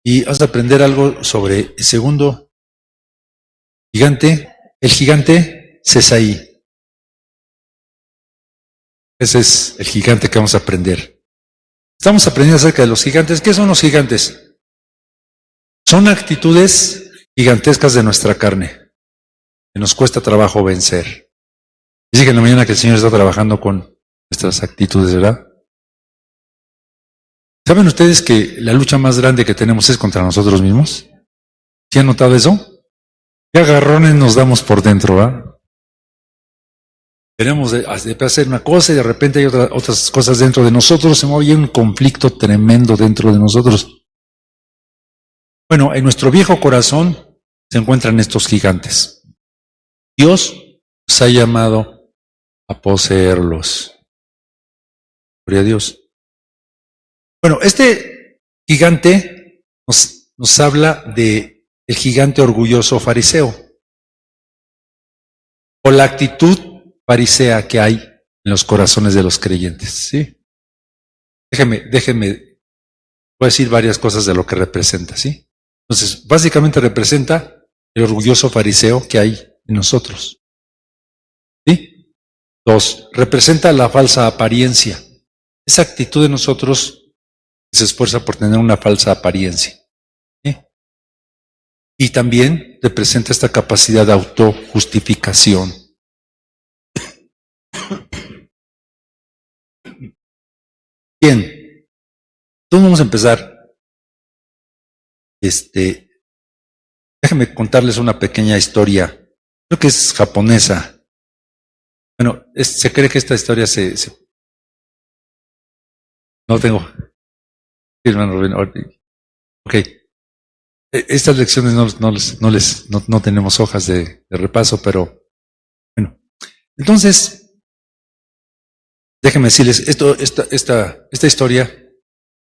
y vas a aprender algo sobre el segundo gigante, el gigante Sesai. Ese es el gigante que vamos a aprender. Estamos aprendiendo acerca de los gigantes. ¿Qué son los gigantes? Son actitudes gigantescas de nuestra carne, que nos cuesta trabajo vencer. Dice que en la mañana que el Señor está trabajando con nuestras actitudes, ¿verdad? ¿Saben ustedes que la lucha más grande que tenemos es contra nosotros mismos? ¿Sí han notado eso? ¿Qué agarrones nos damos por dentro, ¿verdad? Queremos hacer una cosa y de repente hay otras cosas dentro de nosotros, se mueve un conflicto tremendo dentro de nosotros. Bueno, en nuestro viejo corazón se encuentran estos gigantes. Dios nos ha llamado a poseerlos. Gloria a Dios. Bueno, este gigante nos habla de el gigante orgulloso fariseo, o la actitud farisea que hay en los corazones de los creyentes, ¿sí? Déjeme, voy a decir varias cosas de lo que representa, ¿sí? Entonces, básicamente representa el orgulloso fariseo que hay en nosotros, ¿sí? 2, representa la falsa apariencia, esa actitud de nosotros que se esfuerza por tener una falsa apariencia, ¿sí? Y también representa esta capacidad de autojustificación. Bien, entonces vamos a empezar. Déjenme contarles una pequeña historia. Creo que es japonesa. Bueno, se cree que esta historia no tengo. Hermano Rubén, ok. Estas lecciones no tenemos hojas de repaso, pero bueno. Entonces, déjenme decirles, esta historia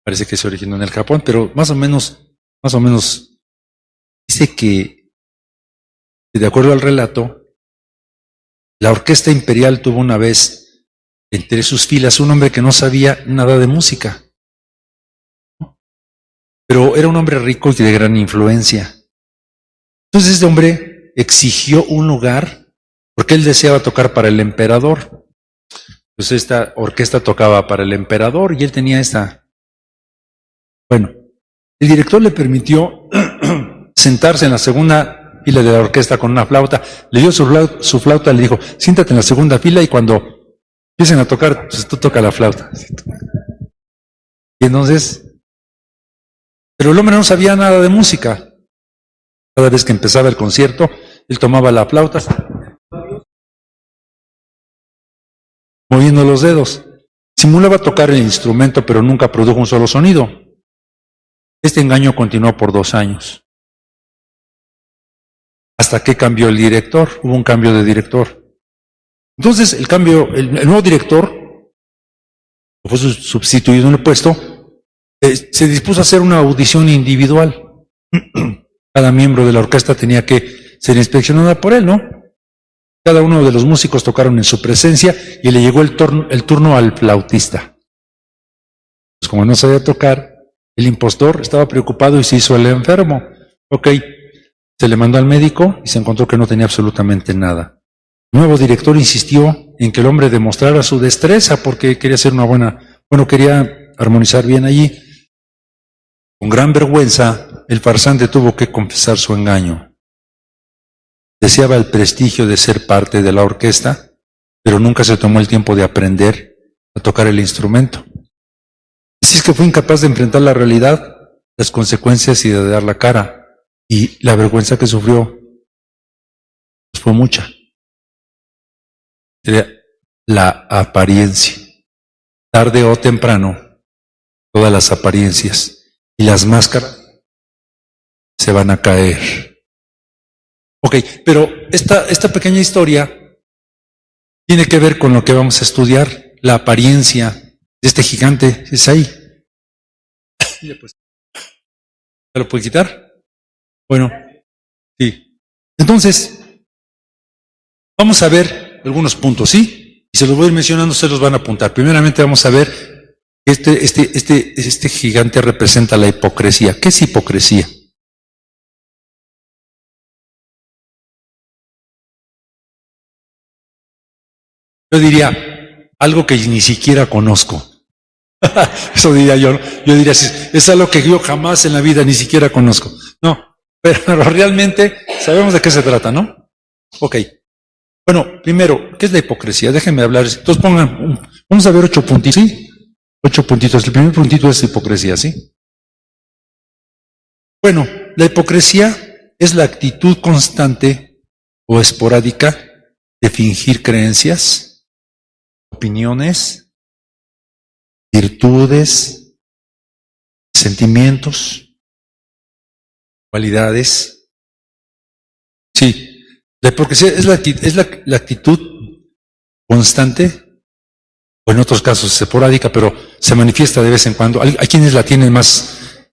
parece que se originó en el Japón, pero más o menos dice que, de acuerdo al relato, la orquesta imperial tuvo una vez entre sus filas un hombre que no sabía nada de música, pero era un hombre rico y de gran influencia. Entonces este hombre exigió un lugar porque él deseaba tocar para el emperador. Pues esta orquesta tocaba para el emperador y él tenía esta. Bueno, el director le permitió sentarse en la segunda fila de la orquesta con una flauta, le dio su flauta, le dijo, siéntate en la segunda fila y cuando empiecen a tocar, pues tú toca la flauta. Y entonces, pero el hombre no sabía nada de música. Cada vez que empezaba el concierto, él tomaba la flauta, moviendo los dedos. Simulaba tocar el instrumento, pero nunca produjo un solo sonido. Este engaño continuó por 2 años. Hasta que cambió el director, hubo un cambio de director. Entonces el nuevo director, que fue sustituido en el puesto, se dispuso a hacer una audición individual. Cada miembro de la orquesta tenía que ser inspeccionada por él, ¿no? Cada uno de los músicos tocaron en su presencia y le llegó el turno al flautista. Pues como no sabía tocar, el impostor estaba preocupado y se hizo el enfermo. Ok, se le mandó al médico y se encontró que no tenía absolutamente nada. El nuevo director insistió en que el hombre demostrara su destreza porque quería hacer quería armonizar bien allí. Con gran vergüenza, el farsante tuvo que confesar su engaño. Deseaba el prestigio de ser parte de la orquesta, pero nunca se tomó el tiempo de aprender a tocar el instrumento. Así es que fue incapaz de enfrentar la realidad, las consecuencias y de dar la cara. Y la vergüenza que sufrió pues fue mucha. Sería la apariencia. Tarde o temprano, todas las apariencias y las máscaras se van a caer. Ok, pero esta pequeña historia tiene que ver con lo que vamos a estudiar, la apariencia de este gigante. Es ahí. ¿Se lo puede quitar? Bueno, sí. Entonces, vamos a ver algunos puntos, ¿sí? Y se los voy a ir mencionando, se los van a apuntar. Primeramente vamos a ver Este gigante representa la hipocresía. ¿Qué es hipocresía? Yo diría, algo que ni siquiera conozco. Eso diría yo. Yo diría, es algo que yo jamás en la vida ni siquiera conozco. No, pero realmente sabemos de qué se trata, ¿no? Ok. Bueno, primero, ¿qué es la hipocresía? Déjenme hablar. Entonces vamos a ver 8 puntitos, ¿sí? 8 puntitos. El primer puntito es hipocresía, ¿sí? Bueno, la hipocresía es la actitud constante o esporádica de fingir creencias, opiniones, virtudes, sentimientos, cualidades. Sí, la hipocresía es la actitud constante, o en otros casos esporádica, pero se manifiesta de vez en cuando. Hay quienes la tienen más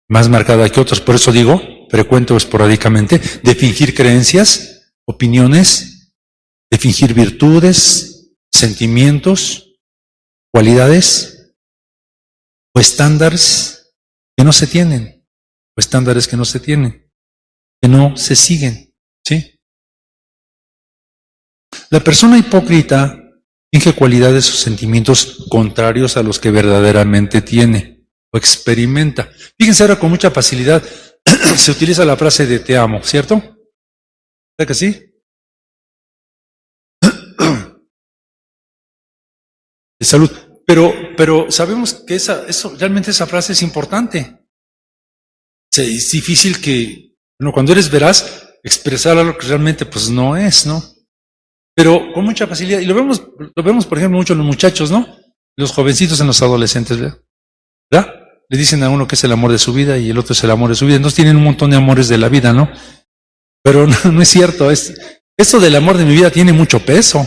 marcada que otros, por eso digo, frecuente o esporádicamente, de fingir creencias, opiniones, de fingir virtudes, sentimientos, cualidades o estándares que no se tienen, que no se siguen, ¿sí? La persona hipócrita finge cualidades o sentimientos contrarios a los que verdaderamente tiene o experimenta. Fíjense ahora con mucha facilidad se utiliza la frase de te amo, ¿cierto? ¿Verdad que sí? De salud. Pero sabemos que realmente esa frase es importante. Es difícil que, bueno, cuando eres veraz, expresar algo que realmente pues no es, ¿no? Pero con mucha facilidad, y lo vemos por ejemplo mucho en los muchachos, ¿no? Los jovencitos en los adolescentes, ¿verdad? Le dicen a uno que es el amor de su vida y el otro es el amor de su vida. Entonces tienen un montón de amores de la vida, ¿no? Pero no es cierto. Esto del amor de mi vida tiene mucho peso.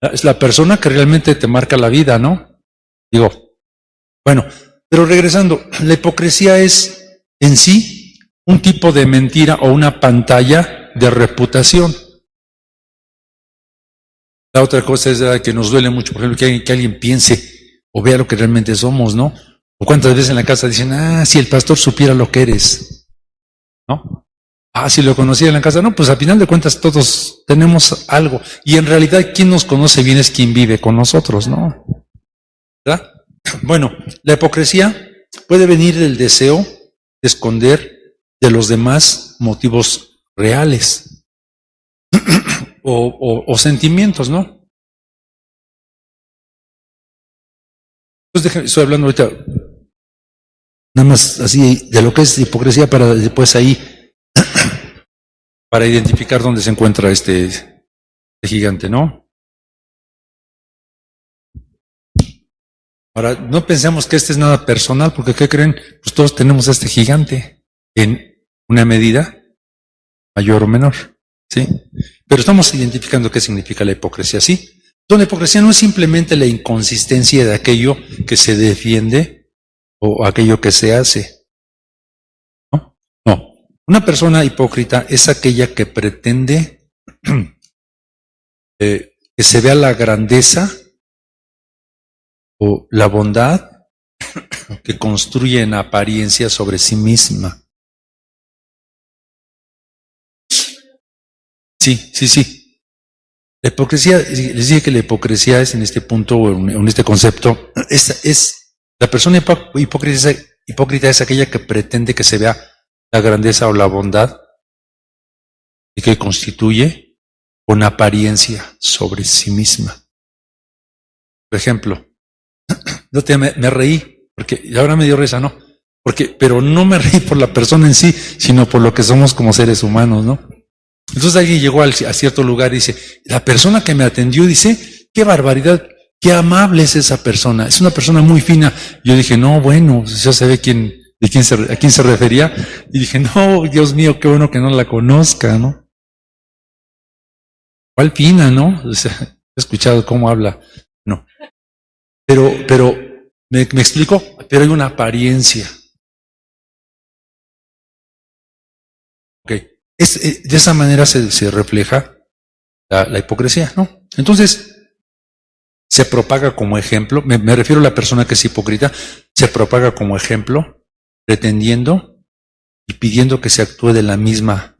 Es la persona que realmente te marca la vida, ¿no? Digo, bueno, pero regresando, la hipocresía es en sí un tipo de mentira o una pantalla de reputación. La otra cosa es que nos duele mucho, por ejemplo, que alguien piense o vea lo que realmente somos, ¿no? O cuántas veces en la casa dicen, si el pastor supiera lo que eres, ¿no? Si lo conocía en la casa, no, pues al final de cuentas todos tenemos algo. Y en realidad quien nos conoce bien es quien vive con nosotros, ¿no? ¿Verdad? Bueno, la hipocresía puede venir del deseo de esconder de los demás motivos reales o sentimientos, ¿no? Entonces estoy hablando ahorita nada más así de lo que es hipocresía para después ahí para identificar dónde se encuentra este gigante, ¿no? Ahora, no pensemos que este es nada personal, porque ¿qué creen? Pues todos tenemos a este gigante en una medida mayor o menor, ¿sí? Pero estamos identificando qué significa la hipocresía, ¿sí? Entonces, la hipocresía no es simplemente la inconsistencia de aquello que se defiende o aquello que se hace, ¿no? No. Una persona hipócrita es aquella que pretende que se vea la grandeza o la bondad que construye en apariencia sobre sí misma. Sí. La hipocresía, les dije que la hipocresía es en este punto o en este concepto, es la persona hipócrita es aquella que pretende que se vea la grandeza o la bondad y que constituye una apariencia sobre sí misma. Por ejemplo, me reí, porque ahora me dio risa, ¿no? Pero no me reí por la persona en sí, sino por lo que somos como seres humanos, ¿no? Entonces alguien llegó a cierto lugar y dice, la persona que me atendió dice, qué barbaridad, qué amable es esa persona, es una persona muy fina. Yo dije, no, bueno, ya sabe a quién se refería. Y dije, no, Dios mío, qué bueno que no la conozca, ¿no? ¿Cuál fina, no? O sea, he escuchado cómo habla. No. Pero, ¿me explico? Pero hay una apariencia. Ok. De esa manera se refleja la hipocresía, ¿no? Entonces, se propaga como ejemplo, me refiero a la persona que es hipócrita, se propaga como ejemplo, pretendiendo y pidiendo que se actúe de la misma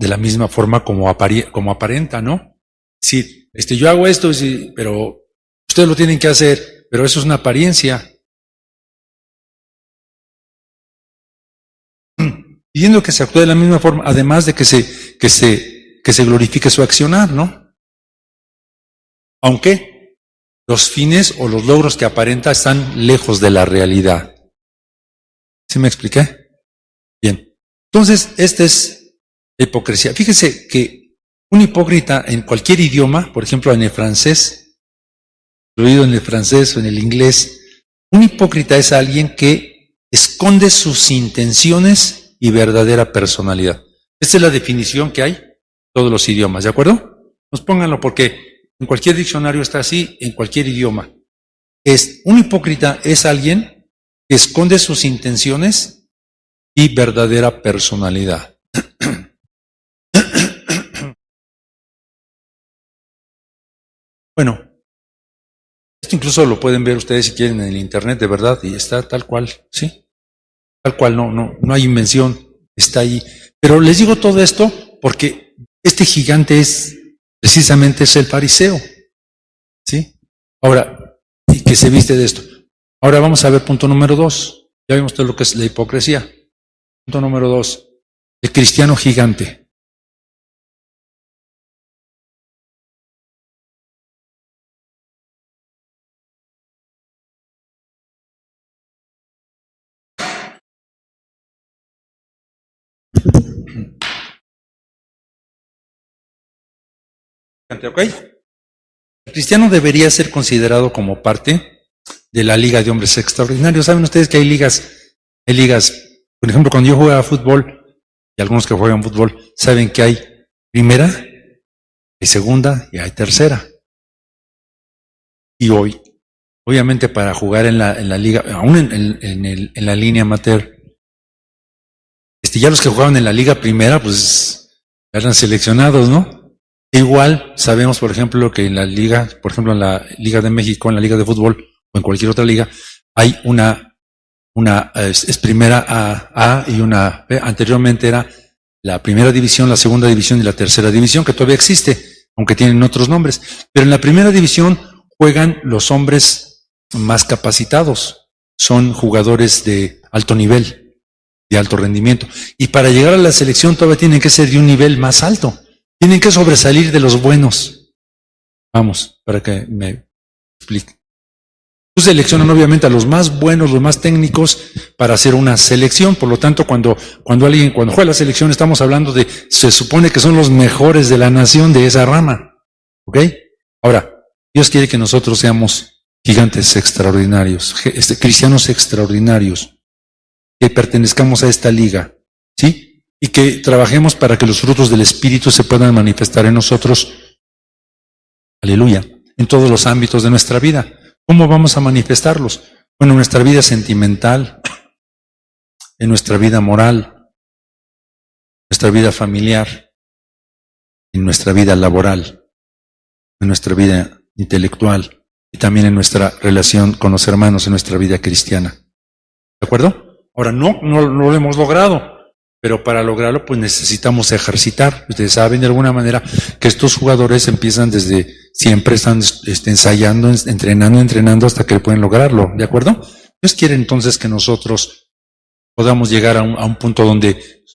forma como aparenta, ¿no? Sí, yo hago esto, sí, pero ustedes lo tienen que hacer, pero eso es una apariencia. Pidiendo que se actúe de la misma forma, además de que se glorifique su accionar, ¿no? Aunque los fines o los logros que aparenta están lejos de la realidad. ¿Sí me expliqué? Bien. Entonces, esta es la hipocresía. Fíjese que un hipócrita en cualquier idioma, por ejemplo en el francés, incluido en el francés o en el inglés, un hipócrita es alguien que esconde sus intenciones y verdadera personalidad. Esta es la definición que hay en todos los idiomas, ¿de acuerdo? Pues pónganlo porque en cualquier diccionario está así, en cualquier idioma. Un hipócrita es alguien que esconde sus intenciones y verdadera personalidad. Bueno, esto incluso lo pueden ver ustedes si quieren en el internet, de verdad, y está tal cual, ¿sí? Tal cual, no hay invención, está ahí. Pero les digo todo esto porque este gigante precisamente es el fariseo, ¿sí? Ahora, y que se viste de esto. Ahora vamos a ver punto número 2. Ya vimos todo lo que es la hipocresía. Punto número 2. El cristiano gigante. ¿Ok? El cristiano debería ser considerado como parte de la Liga de Hombres Extraordinarios. ¿Saben ustedes que hay ligas, por ejemplo, cuando yo jugaba fútbol, y algunos que juegan fútbol saben que hay primera, hay segunda y hay tercera. Y hoy, obviamente para jugar en la liga, aún en la línea amateur, ya los que jugaban en la liga primera, pues eran seleccionados, ¿no? Igual sabemos, por ejemplo, que en la liga, por ejemplo, en la Liga de México, en la Liga de Fútbol o en cualquier otra liga, hay es primera A y una B. Anteriormente era la primera división, la segunda división y la tercera división, que todavía existe, aunque tienen otros nombres. Pero en la primera división juegan los hombres más capacitados, son jugadores de alto nivel, de alto rendimiento. Y para llegar a la selección todavía tienen que ser de un nivel más alto. Tienen que sobresalir de los buenos. Vamos, para que me explique. Seleccionan obviamente a los más buenos, los más técnicos para hacer una selección. Por lo tanto, cuando juega la selección, estamos hablando se supone que son los mejores de la nación de esa rama. ¿Ok? Ahora, Dios quiere que nosotros seamos gigantes extraordinarios, cristianos extraordinarios, que pertenezcamos a esta liga, ¿sí? Y que trabajemos para que los frutos del Espíritu se puedan manifestar en nosotros, aleluya, en todos los ámbitos de nuestra vida. ¿Cómo vamos a manifestarlos? Bueno, en nuestra vida sentimental, en nuestra vida moral, en nuestra vida familiar, en nuestra vida laboral, en nuestra vida intelectual y también en nuestra relación con los hermanos, en nuestra vida cristiana. ¿De acuerdo? Ahora, no lo hemos logrado. Pero para lograrlo, pues necesitamos ejercitar. Ustedes saben de alguna manera que estos jugadores empiezan siempre están ensayando, entrenando hasta que pueden lograrlo. ¿De acuerdo? Dios quiere entonces que nosotros podamos llegar a un punto donde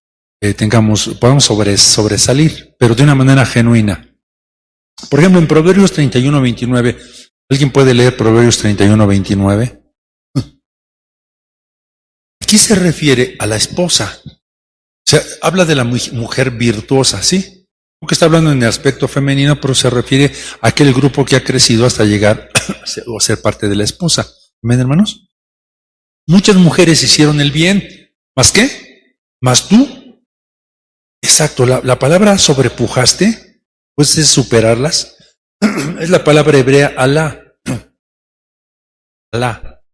podamos sobresalir, pero de una manera genuina. Por ejemplo, en Proverbios 31:29, ¿alguien puede leer Proverbios 31:29? Aquí se refiere a la esposa. O sea, habla de la mujer virtuosa, ¿sí? Porque está hablando en el aspecto femenino, pero se refiere a aquel grupo que ha crecido hasta llegar a ser parte de la esposa. ¿Amén, hermanos? Muchas mujeres hicieron el bien. ¿Más qué? ¿Más tú? Exacto, la palabra sobrepujaste, pues es superarlas. Es la palabra hebrea alá. Alá.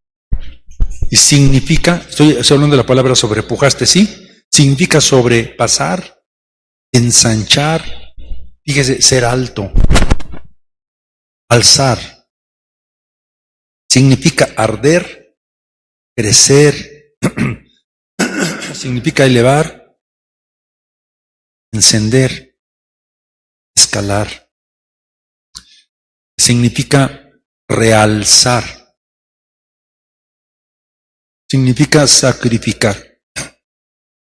Y significa, estoy hablando de la palabra sobrepujaste, ¿sí? Significa sobrepasar, ensanchar, fíjese, ser alto, alzar. significa arder, crecer, significa elevar, encender, escalar, significa realzar, significa sacrificar.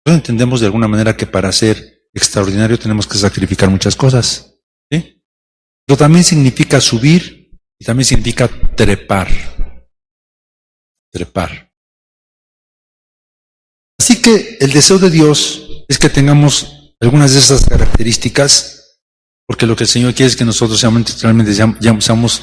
Nosotros entendemos de alguna manera que para ser extraordinario tenemos que sacrificar muchas cosas, ¿sí? Pero también significa subir y también significa trepar. Trepar. Así que el deseo de Dios es que tengamos algunas de esas características, porque lo que el Señor quiere es que nosotros realmente seamos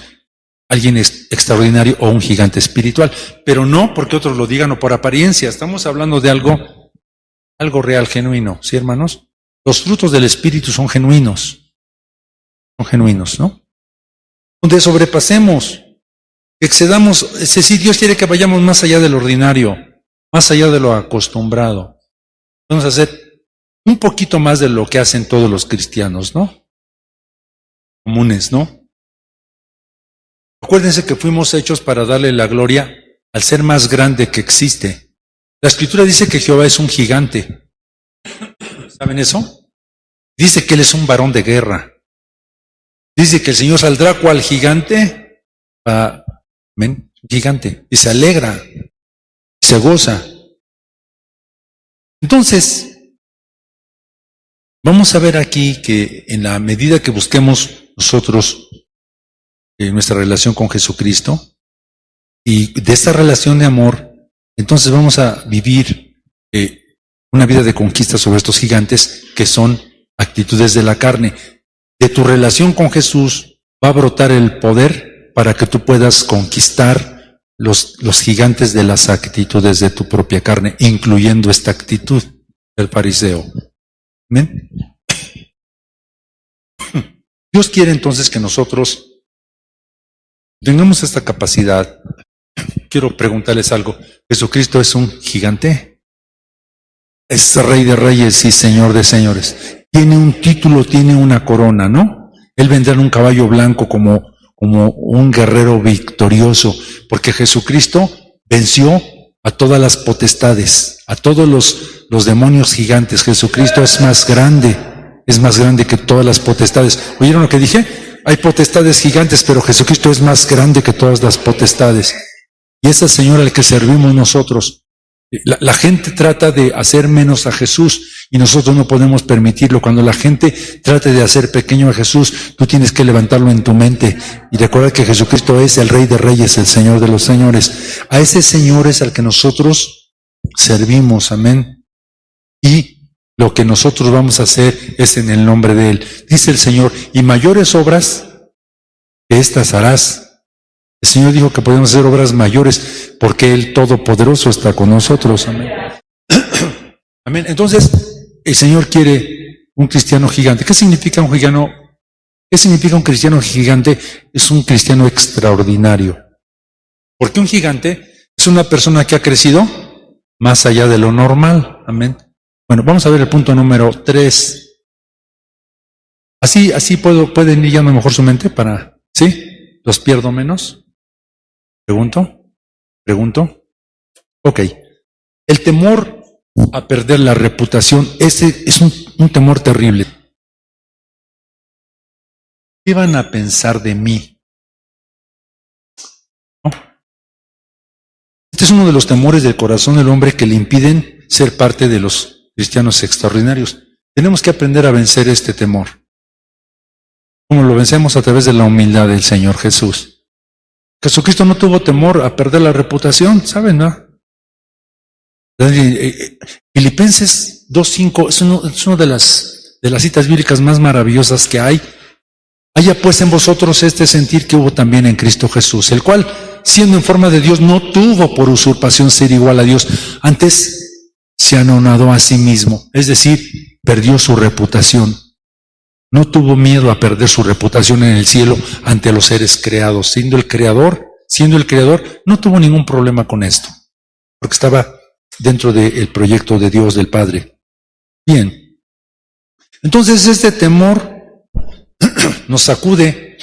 alguien extraordinario o un gigante espiritual, pero no porque otros lo digan o por apariencia. Estamos hablando de algo real, genuino, ¿sí, hermanos? Los frutos del Espíritu son genuinos, ¿no? Donde sobrepasemos, excedamos, es decir, Dios quiere que vayamos más allá del ordinario, más allá de lo acostumbrado. Vamos a hacer un poquito más de lo que hacen todos los cristianos, ¿no? Comunes, ¿no? Acuérdense que fuimos hechos para darle la gloria al ser más grande que existe. La Escritura dice que Jehová es un gigante. ¿Saben eso? Dice que Él es un varón de guerra. Dice que el Señor saldrá cual gigante, amén, gigante, y se alegra, y se goza. Entonces, vamos a ver aquí que en la medida que busquemos nosotros nuestra relación con Jesucristo y de esta relación de amor, entonces vamos a vivir una vida de conquista sobre estos gigantes que son actitudes de la carne. De tu relación con Jesús va a brotar el poder para que tú puedas conquistar los gigantes de las actitudes de tu propia carne, incluyendo esta actitud del fariseo. ¿Amén? Dios quiere entonces que nosotros tengamos esta capacidad. Quiero preguntarles algo. ¿Jesucristo es un gigante? Es Rey de Reyes y Señor de Señores. Tiene un título, tiene una corona, ¿no? Él vendrá en un caballo blanco como un guerrero victorioso, porque Jesucristo venció a todas las potestades, a todos los demonios gigantes. Jesucristo es más grande que todas las potestades. ¿Oyeron lo que dije? Hay potestades gigantes, pero Jesucristo es más grande que todas las potestades. Y ese Señor al que servimos nosotros, la gente trata de hacer menos a Jesús y nosotros no podemos permitirlo. Cuando la gente trate de hacer pequeño a Jesús, tú tienes que levantarlo en tu mente y recordar que Jesucristo es el Rey de Reyes, el Señor de los Señores. A ese Señor es al que nosotros servimos, amén. Y lo que nosotros vamos a hacer es en el nombre de Él. Dice el Señor, y mayores obras que estas harás. El Señor dijo que podemos hacer obras mayores porque El Todopoderoso está con nosotros. Amén. Amén. Entonces, el Señor quiere un cristiano gigante. ¿Qué significa un cristiano? ¿Qué significa un cristiano gigante? Es un cristiano extraordinario. Porque un gigante es una persona que ha crecido más allá de lo normal. Amén. Bueno, vamos a ver el punto número 3. Así pueden ir guiando mejor su mente para, ¿sí? ¿Los pierdo menos? Pregunto. Ok. El temor a perder la reputación, ese es un temor terrible. ¿Qué van a pensar de mí? ¿No? Este es uno de los temores del corazón del hombre que le impiden ser parte de los cristianos extraordinarios. Tenemos que aprender a vencer este temor. ¿Cómo lo vencemos? A través de la humildad del Señor Jesús. Jesucristo no tuvo temor a perder la reputación, ¿saben? ¿No? Filipenses 2:5 es una de las citas bíblicas más maravillosas que hay. Haya pues en vosotros este sentir que hubo también en Cristo Jesús, el cual, siendo en forma de Dios, no tuvo por usurpación ser igual a Dios, antes se anonadó a sí mismo, es decir, perdió su reputación. No tuvo miedo a perder su reputación en el cielo ante los seres creados. Siendo el creador, no tuvo ningún problema con esto, porque estaba dentro del proyecto de Dios, del Padre. Bien. Entonces este temor nos sacude.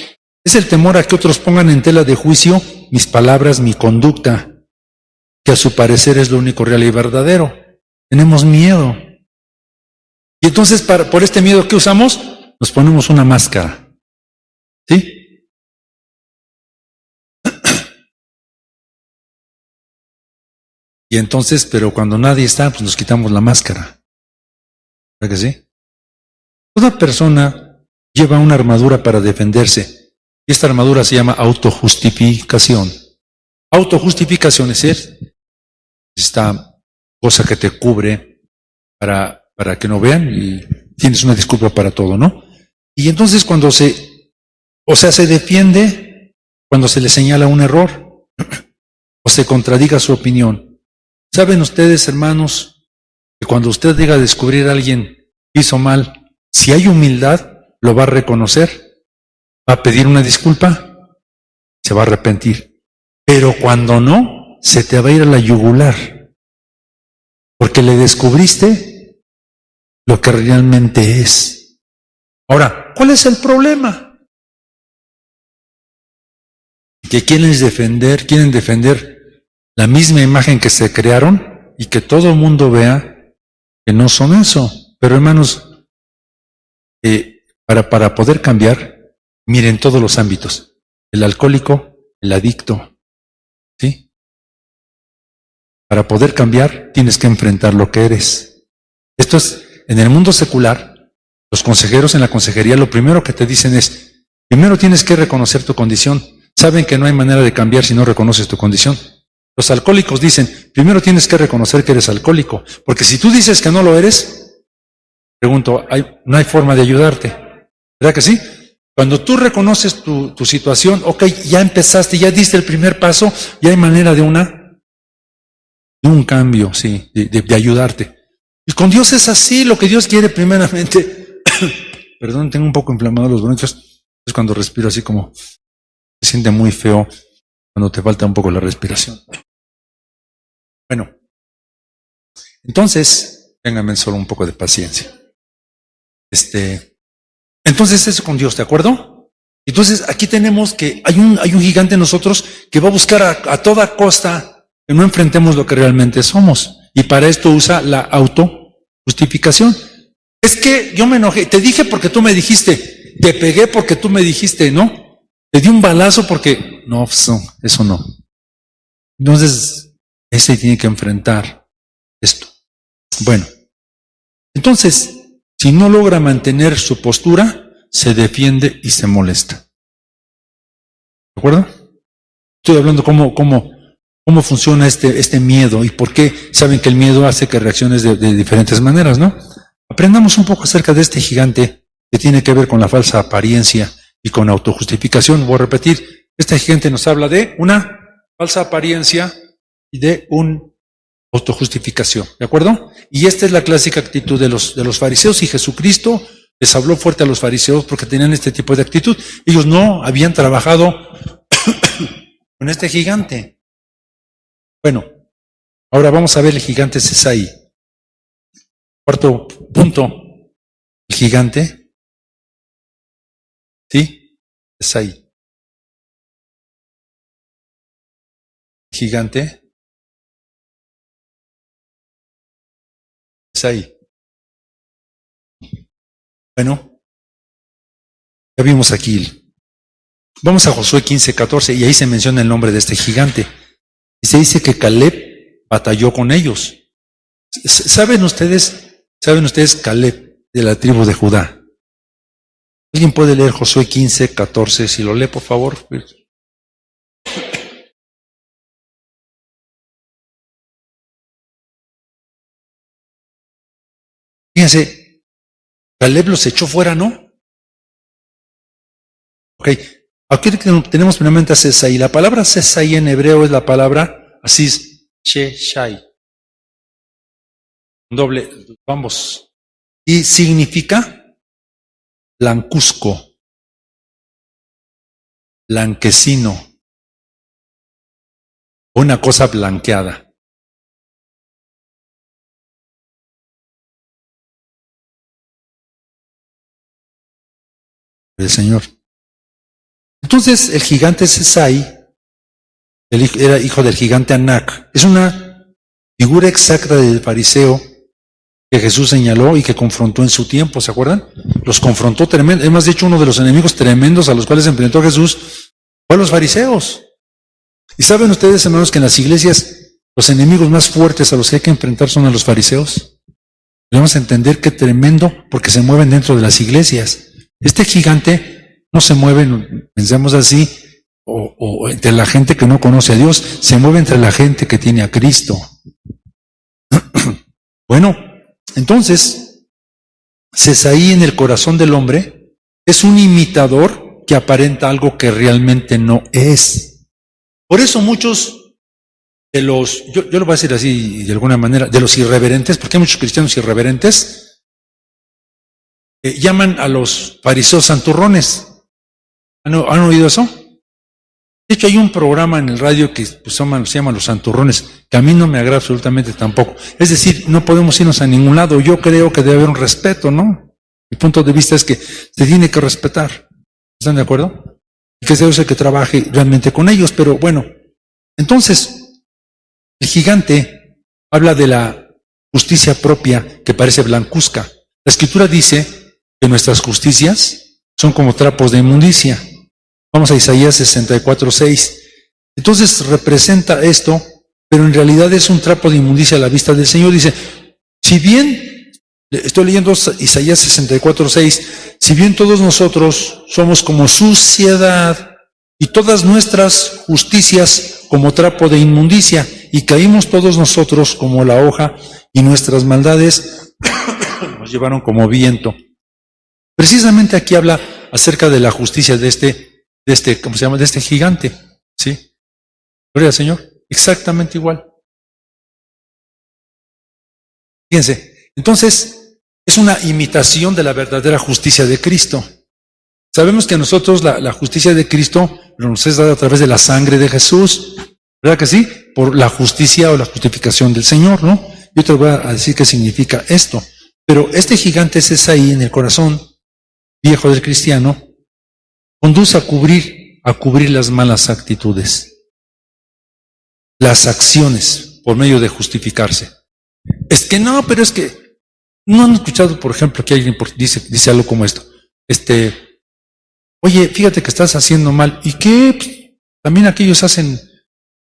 Es el temor a que otros pongan en tela de juicio mis palabras, mi conducta, que a su parecer es lo único real y verdadero. Tenemos miedo. Y entonces, por este miedo que usamos, nos ponemos una máscara. ¿Sí? Y entonces, pero cuando nadie está, pues nos quitamos la máscara. ¿Verdad que sí? Toda persona lleva una armadura para defenderse. Y esta armadura se llama autojustificación. Autojustificación es esta cosa que te cubre para que no vean y tienes una disculpa para todo, ¿no? Y entonces cuando se defiende cuando se le señala un error o se contradiga su opinión. ¿Saben ustedes, hermanos, que cuando usted llega a descubrir a alguien que hizo mal, si hay humildad, lo va a reconocer, va a pedir una disculpa, se va a arrepentir. Pero cuando no, se te va a ir a la yugular, porque le descubriste lo que realmente es. Ahora, ¿cuál es el problema? Que quieren defender la misma imagen que se crearon y que todo el mundo vea que no son eso. Pero hermanos, para poder cambiar, miren todos los ámbitos. El alcohólico, el adicto, ¿sí? Para poder cambiar, tienes que enfrentar lo que eres. Esto es, en el mundo secular, los consejeros en la consejería lo primero que te dicen es, primero tienes que reconocer tu condición. Saben que no hay manera de cambiar si no reconoces tu condición. Los alcohólicos dicen, primero tienes que reconocer que eres alcohólico, porque si tú dices que no lo eres, pregunto, no hay forma de ayudarte. ¿Verdad que sí? Cuando tú reconoces tu situación, ok, ya empezaste, ya diste el primer paso, ya hay manera de un cambio, sí, de ayudarte. Y con Dios es así, lo que Dios quiere primeramente. Perdón, tengo un poco inflamados los bronquios, es cuando respiro así como, se siente muy feo cuando te falta un poco la respiración. Bueno, entonces, ténganme solo un poco de paciencia. Entonces eso con Dios, ¿de acuerdo? Entonces aquí tenemos que hay un gigante en nosotros que va a buscar a toda costa que no enfrentemos lo que realmente somos. Y para esto usa la autojustificación. Es que yo me enojé, te dije porque tú me dijiste, te pegué porque tú me dijiste, ¿no? Te di un balazo porque... No, eso no. Entonces, ese tiene que enfrentar esto. Bueno, entonces, si no logra mantener su postura, se defiende y se molesta. ¿De acuerdo? Estoy hablando cómo funciona este miedo y por qué saben que el miedo hace que reacciones de diferentes maneras, ¿no? Aprendamos un poco acerca de este gigante que tiene que ver con la falsa apariencia y con autojustificación. Voy a repetir, este gigante nos habla de una falsa apariencia y de una autojustificación, ¿de acuerdo? Y esta es la clásica actitud de los fariseos, y Jesucristo les habló fuerte a los fariseos porque tenían este tipo de actitud. Ellos no habían trabajado con este gigante. Bueno, ahora vamos a ver el gigante Sesai. Cuarto punto, el gigante, ¿sí? Sesai. Gigante Sesai. Bueno, ya vimos aquí. Vamos a Josué 15:14 y ahí se menciona el nombre de este gigante. Y se dice que Caleb batalló con ellos. ¿Saben ustedes Caleb de la tribu de Judá? ¿Alguien puede leer Josué 15:14? Si lo lee, por favor. Fíjense, Caleb los echó fuera, ¿no? Ok, aquí tenemos primeramente a Sesai. La palabra Sesai en hebreo es la palabra así, Sheshai. Doble, vamos. Y significa blancuzco, blanquecino, una cosa blanqueada. El Señor. Entonces el gigante Sesai era hijo del gigante Anac. Es una figura exacta del fariseo que Jesús señaló y que confrontó en su tiempo, ¿se acuerdan? Los confrontó tremendo. Es más, de hecho, uno de los enemigos tremendos a los cuales se enfrentó Jesús fue a los fariseos. Y saben ustedes, hermanos, que en las iglesias los enemigos más fuertes a los que hay que enfrentar son a los fariseos. Debemos entender que tremendo porque se mueven dentro de las iglesias. Este gigante no se mueve, pensemos así, o entre la gente que no conoce a Dios, se mueve entre la gente que tiene a Cristo. Bueno, entonces, Sesaí en el corazón del hombre es un imitador que aparenta algo que realmente no es. Por eso muchos de los, yo lo voy a decir así de alguna manera, de los irreverentes, porque hay muchos cristianos irreverentes, llaman a los fariseos santurrones. ¿Han oído eso? De hecho, hay un programa en el radio que pues, se llama Los Santurrones, que a mí no me agrada absolutamente tampoco. Es decir, no podemos irnos a ningún lado. Yo creo que debe haber un respeto, ¿no? Mi punto de vista es que se tiene que respetar. ¿Están de acuerdo? Y que sea el que trabaje realmente con ellos. Pero bueno, entonces, el gigante habla de la justicia propia que parece blancuzca. La Escritura dice que nuestras justicias son como trapos de inmundicia. Vamos a Isaías 64:6. Entonces representa esto, pero en realidad es un trapo de inmundicia a la vista del Señor. Dice, si bien, estoy leyendo Isaías 64:6, si bien todos nosotros somos como suciedad y todas nuestras justicias como trapo de inmundicia, y caímos todos nosotros como la hoja, y nuestras maldades nos llevaron como viento. Precisamente aquí habla acerca de la justicia de ¿cómo se llama? De este gigante, ¿sí? Gloria al Señor. Exactamente igual. Fíjense, entonces, es una imitación de la verdadera justicia de Cristo. Sabemos que a nosotros la justicia de Cristo nos es dada a través de la sangre de Jesús, ¿verdad que sí? Por la justicia o la justificación del Señor, ¿no? Yo te voy a decir qué significa esto. Pero este gigante es ahí en el corazón viejo del cristiano, conduce a cubrir las malas actitudes, las acciones, por medio de justificarse. Es que no, pero es que no han escuchado, por ejemplo, que alguien dice algo como esto. Oye, fíjate que estás haciendo mal. ¿Y qué? Pues, también aquellos hacen,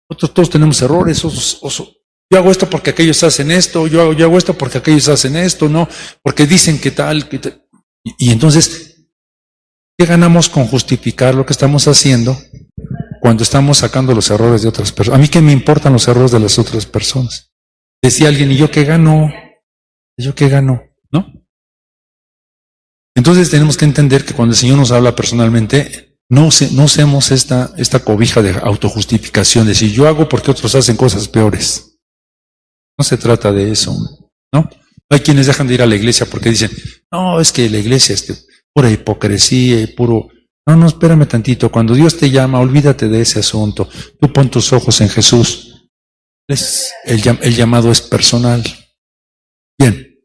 nosotros todos tenemos errores. Yo hago esto porque aquellos hacen esto, yo hago esto porque aquellos hacen esto, no, porque dicen que tal, que tal. Y entonces, ¿qué ganamos con justificar lo que estamos haciendo cuando estamos sacando los errores de otras personas? A mí qué me importan los errores de las otras personas. Decía alguien, ¿y yo qué gano? ¿Y yo qué gano? ¿No? Entonces tenemos que entender que cuando el Señor nos habla personalmente, no usemos esta cobija de autojustificación, de decir, yo hago porque otros hacen cosas peores. No se trata de eso, ¿no? Hay quienes dejan de ir a la iglesia porque dicen, no, es que la iglesia es pura hipocresía y puro... No, espérame tantito. Cuando Dios te llama, olvídate de ese asunto. Tú pon tus ojos en Jesús. El llamado es personal. Bien,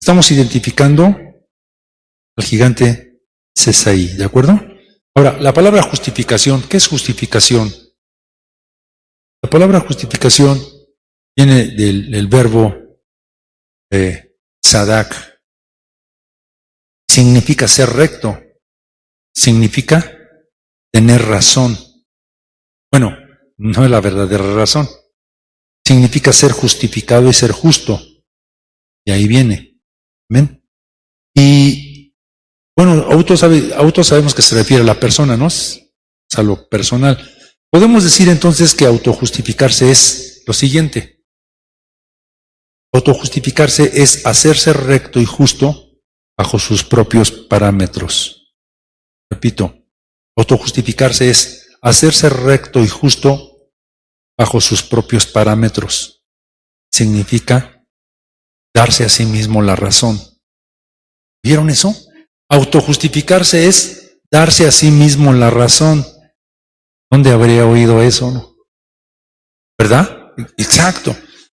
estamos identificando al gigante Sesaí, ¿de acuerdo? Ahora, la palabra justificación, ¿qué es justificación? La palabra justificación viene del verbo sadak. Significa ser recto, significa tener razón. Bueno, no es la verdadera razón. Significa ser justificado y ser justo. Y ahí viene. ¿Ven? Y bueno, auto sabemos que se refiere a la persona, ¿no? Es a lo personal. Podemos decir entonces que autojustificarse es lo siguiente. Autojustificarse es hacerse recto y justo bajo sus propios parámetros. Repito, autojustificarse es hacerse recto y justo bajo sus propios parámetros. Significa darse a sí mismo la razón. ¿Vieron eso? Autojustificarse es darse a sí mismo la razón. ¿Dónde habría oído eso? ¿No? ¿Verdad? Exacto.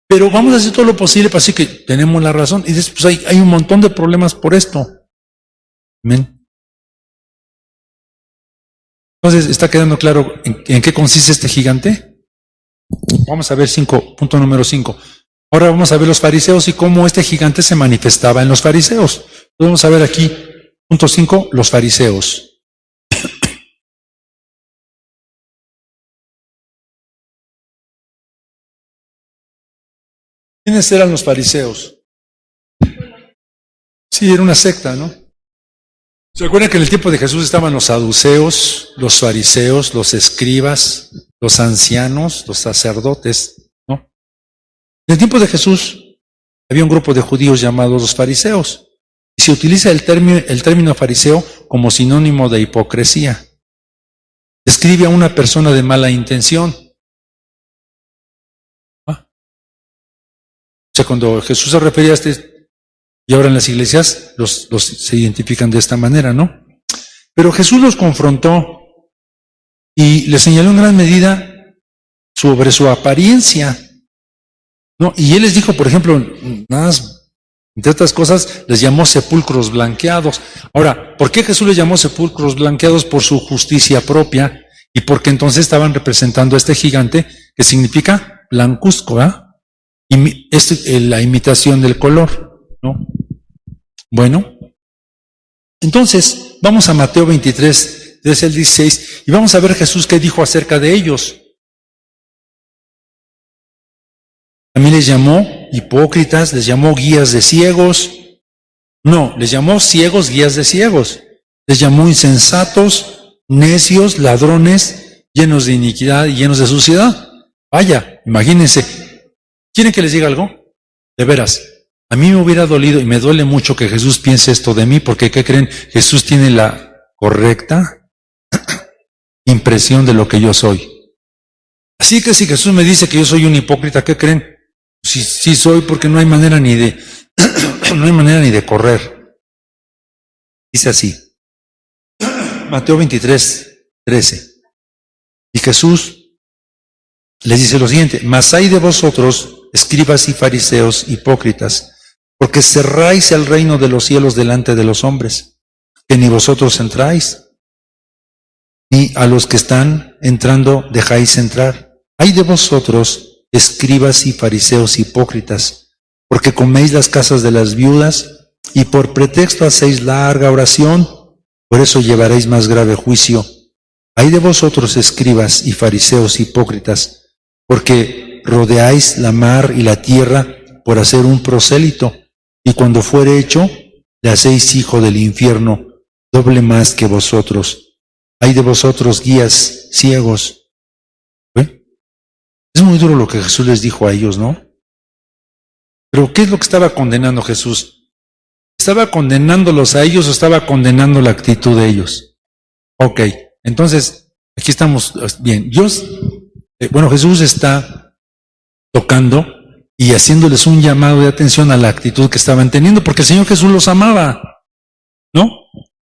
Pero vamos a hacer todo lo posible para decir que tenemos la razón. Y después hay un montón de problemas por esto. ¿Amén? Entonces, ¿está quedando claro en qué consiste este gigante? Vamos a ver punto número 5. Ahora vamos a ver los fariseos y cómo este gigante se manifestaba en los fariseos. Entonces vamos a ver aquí, punto 5, los fariseos. ¿Quiénes eran los fariseos? Sí, era una secta, ¿no? ¿Se acuerdan que en el tiempo de Jesús estaban los saduceos, los fariseos, los escribas, los ancianos, los sacerdotes, ¿no? En el tiempo de Jesús había un grupo de judíos llamados los fariseos. Y se utiliza el término fariseo como sinónimo de hipocresía. Describe a una persona de mala intención. O sea, cuando Jesús se refería a y ahora en las iglesias los se identifican de esta manera, ¿no? Pero Jesús los confrontó y les señaló en gran medida sobre su apariencia, ¿no? Y él les dijo, por ejemplo, nada más, entre otras cosas, les llamó sepulcros blanqueados. Ahora, ¿por qué Jesús les llamó sepulcros blanqueados? Por su justicia propia y porque entonces estaban representando a este gigante que significa blancuzco, ¿verdad? La imitación del color, ¿no? Bueno, entonces vamos a Mateo 23, desde el 16, y vamos a ver Jesús qué dijo acerca de ellos. También les llamó hipócritas, les llamó guías de ciegos. No, les llamó ciegos, guías de ciegos. Les llamó insensatos, necios, ladrones, llenos de iniquidad y llenos de suciedad. Vaya, imagínense. ¿Quieren que les diga algo? De veras, a mí me hubiera dolido y me duele mucho que Jesús piense esto de mí, porque ¿qué creen? Jesús tiene la correcta impresión de lo que yo soy. Así que si Jesús me dice que yo soy un hipócrita, ¿qué creen? Sí soy, porque no hay manera ni de no hay manera ni de correr. Dice así, Mateo 23, 13. Y Jesús les dice lo siguiente: mas hay de vosotros, escribas y fariseos, hipócritas, porque cerráis el reino de los cielos delante de los hombres, que ni vosotros entráis, ni a los que están entrando dejáis entrar. Hay de vosotros, escribas y fariseos hipócritas, porque coméis las casas de las viudas, y por pretexto hacéis larga oración, por eso llevaréis más grave juicio. Hay de vosotros, escribas y fariseos hipócritas, porque rodeáis la mar y la tierra por hacer un prosélito, y cuando fuere hecho, le hacéis hijo del infierno, doble más que vosotros. Hay de vosotros, guías ciegos. ¿Ven? Es muy duro lo que Jesús les dijo a ellos, ¿no? Pero ¿qué es lo que estaba condenando Jesús? ¿Estaba condenándolos a ellos o estaba condenando la actitud de ellos? Ok, entonces, aquí estamos bien. Jesús está tocando y haciéndoles un llamado de atención a la actitud que estaban teniendo, porque el Señor Jesús los amaba, ¿no?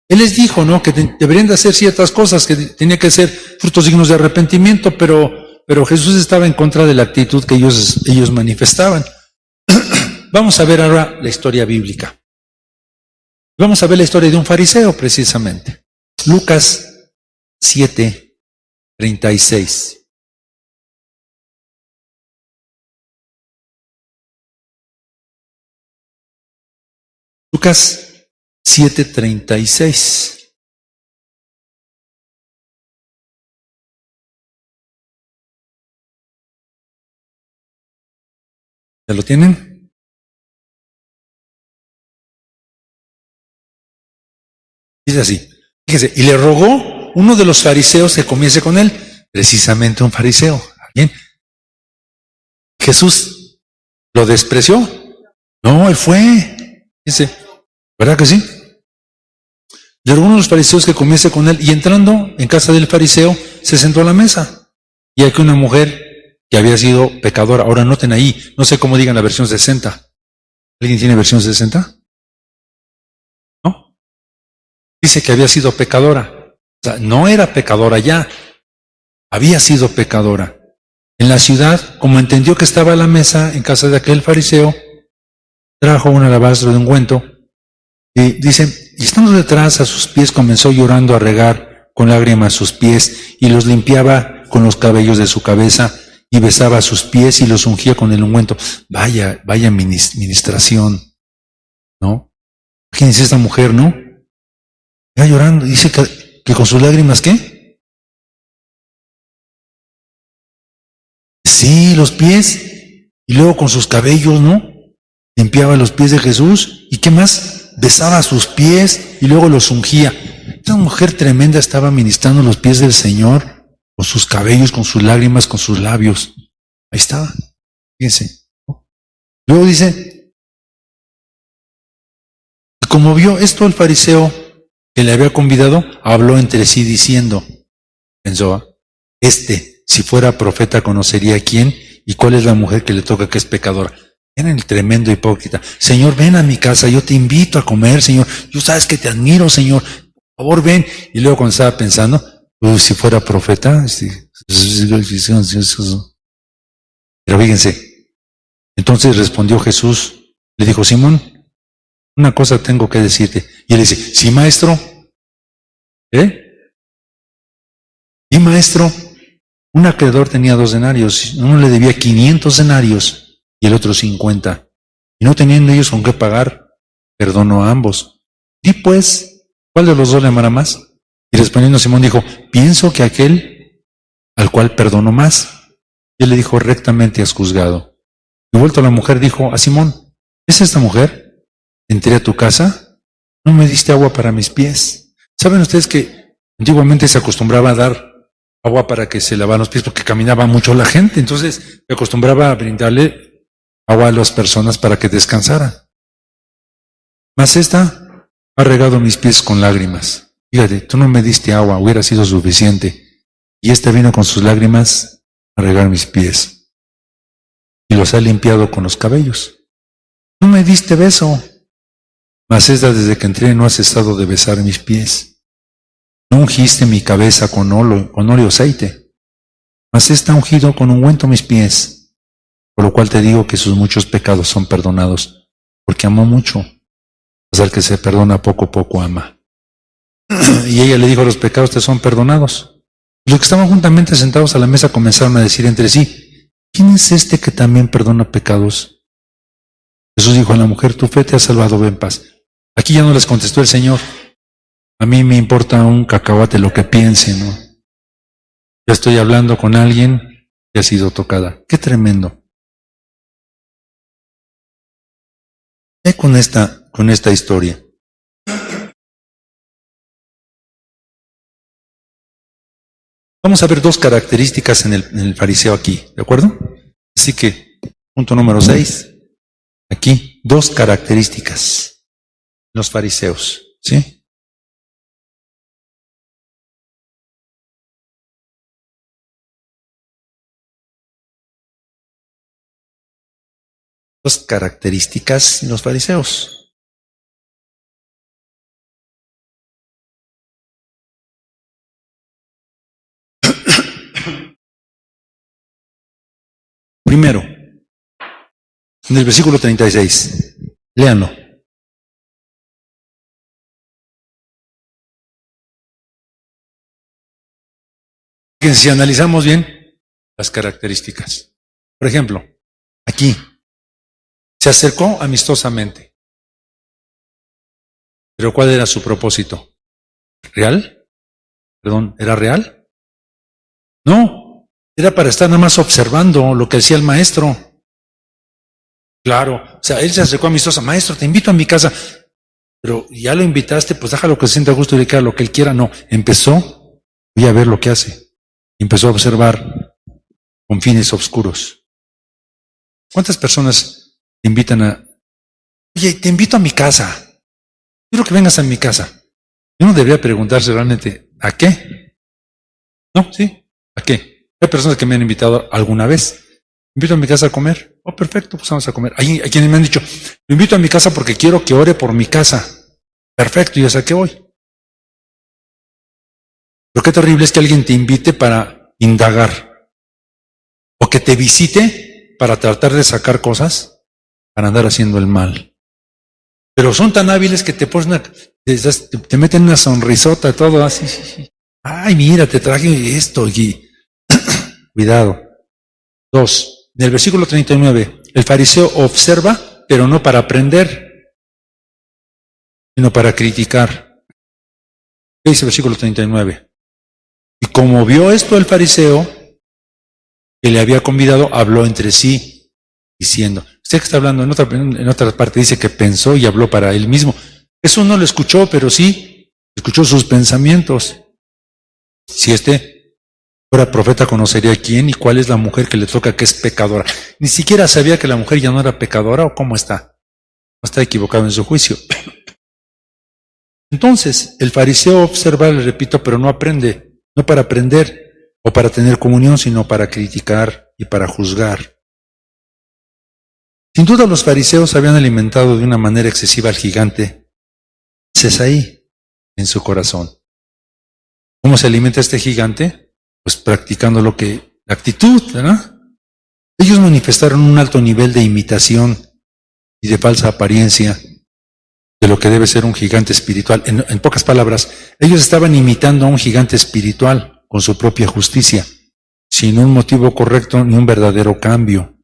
Él les dijo, ¿no?, que deberían de hacer ciertas cosas, que tenía que ser frutos dignos de arrepentimiento, pero Jesús estaba en contra de la actitud que ellos manifestaban. Vamos a ver ahora la historia bíblica. Vamos a ver la historia de un fariseo, precisamente. Lucas 7, 36. Lucas 7:36. ¿Ya lo tienen? Dice así, fíjese, y le rogó uno de los fariseos que comiese con él, precisamente un fariseo. ¿Bien? Jesús lo despreció. No, él fue. Dice, ¿verdad que sí? Le rogó uno de los fariseos que comiese con él, y entrando en casa del fariseo, se sentó a la mesa. Y aquí una mujer que había sido pecadora. Ahora noten ahí, no sé cómo digan la versión 60. ¿Alguien tiene versión 60? ¿No? Dice que había sido pecadora. O sea, no era pecadora ya, había sido pecadora. En la ciudad, como entendió que estaba a la mesa en casa de aquel fariseo, trajo un alabastro de ungüento, y dice, y estando detrás a sus pies comenzó llorando a regar con lágrimas sus pies, y los limpiaba con los cabellos de su cabeza, y besaba sus pies y los ungía con el ungüento. Vaya ministración, ¿no? Fíjense esta mujer, ¿no? Va llorando, dice que con sus lágrimas, ¿qué? Sí, los pies, y luego con sus cabellos, ¿no? Limpiaba los pies de Jesús, ¿y qué más? Besaba sus pies y luego los ungía. Esta mujer tremenda estaba ministrando los pies del Señor, con sus cabellos, con sus lágrimas, con sus labios. Ahí estaba, fíjense. Luego dice, como vio esto el fariseo que le había convidado, habló entre sí diciendo, pensó, si fuera profeta conocería quién y cuál es la mujer que le toca que es pecadora. Era el tremendo hipócrita. Señor, ven a mi casa, yo te invito a comer, Señor. Yo sabes que te admiro, Señor. Por favor, ven. Y luego cuando estaba pensando, si fuera profeta, pero fíjense. Entonces respondió Jesús, le dijo, Simón, una cosa tengo que decirte. Y él dice, sí, maestro. Y maestro, un acreedor tenía 2 denarios, uno le debía 500 denarios y el otro 50. Y no teniendo ellos con qué pagar, perdonó a ambos. Di pues, ¿cuál de los 2 le amará más? Y respondiendo Simón dijo, pienso que aquel al cual perdonó más. Y él le dijo, rectamente has juzgado. Y vuelto la mujer dijo a Simón, ¿es esta mujer? Entré a tu casa, no me diste agua para mis pies. ¿Saben ustedes que antiguamente se acostumbraba a dar agua para que se lavaran los pies porque caminaba mucho la gente? Entonces se acostumbraba a brindarle agua a las personas para que descansaran. Mas esta ha regado mis pies con lágrimas. Fíjate, tú no me diste agua, hubiera sido suficiente. Y esta vino con sus lágrimas a regar mis pies. Y los ha limpiado con los cabellos. No me diste beso. Mas esta desde que entré no ha cesado de besar mis pies. No ungiste mi cabeza con óleo y aceite. Mas esta ha ungido con ungüento mis pies. Por lo cual te digo que sus muchos pecados son perdonados. Porque amó mucho. Pues al que se perdona poco, poco ama. Y ella le dijo, los pecados te son perdonados. Y los que estaban juntamente sentados a la mesa comenzaron a decir entre sí, ¿quién es este que también perdona pecados? Jesús dijo a la mujer, tu fe te ha salvado, ve en paz. Aquí ya no les contestó el Señor. A mí me importa un cacahuate lo que piense, ¿no? Ya estoy hablando con alguien que ha sido tocada. Qué tremendo. Con esta historia. Vamos a ver 2 características en el fariseo aquí, ¿de acuerdo? Así que, punto número 6. Aquí, 2 características. Los fariseos, ¿sí? Dos características en los fariseos. Primero, en el versículo 36, léanlo. Si analizamos bien las características. Por ejemplo, aquí, se acercó amistosamente. ¿Pero cuál era su propósito? ¿Real? Perdón, ¿era real? No, era para estar nada más observando lo que decía el maestro. Claro, o sea, él se acercó amistosa, maestro, te invito a mi casa. Pero ya lo invitaste, pues déjalo que se sienta a gusto y le queda lo que él quiera. No, empezó, voy a ver lo que hace. Empezó a observar con fines oscuros. ¿Cuántas personas te invitan oye, te invito a mi casa? Quiero que vengas a mi casa. Uno debería preguntarse realmente, ¿a qué? No, sí, ¿a qué? Hay personas que me han invitado alguna vez. Invito a mi casa a comer. Oh, perfecto, pues vamos a comer. Hay quienes me han dicho, lo invito a mi casa porque quiero que ore por mi casa. Perfecto, ya sé a qué voy. Pero qué terrible es que alguien te invite para indagar. O que te visite para tratar de sacar cosas para andar haciendo el mal. Pero son tan hábiles que te ponen te meten una sonrisota, todo así. Ay, mira, te traje esto. Y cuidado. 2. En el versículo 39, el fariseo observa, pero no para aprender, sino para criticar. ¿Qué dice el versículo 39? Y como vio esto el fariseo, que le había convidado, habló entre sí, diciendo, usted que está hablando en otra parte, dice que pensó y habló para él mismo. Eso no lo escuchó, pero sí escuchó sus pensamientos. Si fuera profeta, conocería quién y cuál es la mujer que le toca que es pecadora. Ni siquiera sabía que la mujer ya no era pecadora, o cómo está. No está equivocado en su juicio. Entonces, el fariseo observa, le repito, pero no aprende, no para aprender o para tener comunión, sino para criticar y para juzgar. Sin duda los fariseos habían alimentado de una manera excesiva al gigante Sesaí en su corazón. ¿Cómo se alimenta este gigante? Pues practicando la actitud, ¿verdad? Ellos manifestaron un alto nivel de imitación y de falsa apariencia de lo que debe ser un gigante espiritual. En pocas palabras, ellos estaban imitando a un gigante espiritual con su propia justicia, sin un motivo correcto ni un verdadero cambio.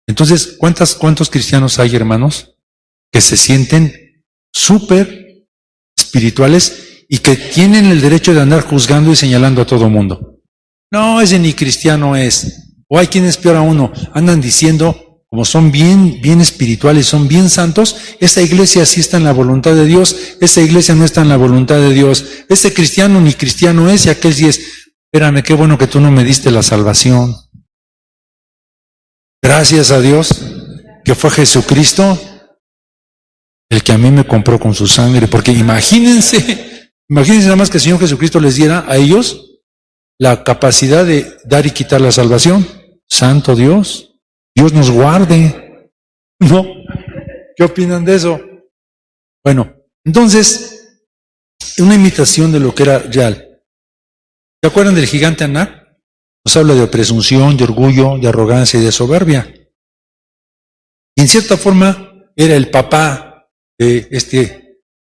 Entonces, ¿cuántos cristianos hay, hermanos, que se sienten súper espirituales y que tienen el derecho de andar juzgando y señalando a todo mundo? No, ese ni cristiano es. O hay quienes, peor a uno, andan diciendo, como son bien espirituales, son bien santos, esa iglesia sí está en la voluntad de Dios, esa iglesia no está en la voluntad de Dios, ese cristiano ni cristiano es, y aquel sí es. Espérame, qué bueno que tú no me diste la salvación. Gracias a Dios que fue Jesucristo el que a mí me compró con su sangre, porque imagínense nada más que el Señor Jesucristo les diera a ellos la capacidad de dar y quitar la salvación. Santo Dios, Dios nos guarde. ¿No? ¿Qué opinan de eso? Bueno, entonces, una imitación de lo que era real. ¿Se acuerdan del gigante Anak? Nos habla de presunción, de orgullo, de arrogancia y de soberbia. Y en cierta forma era el papá de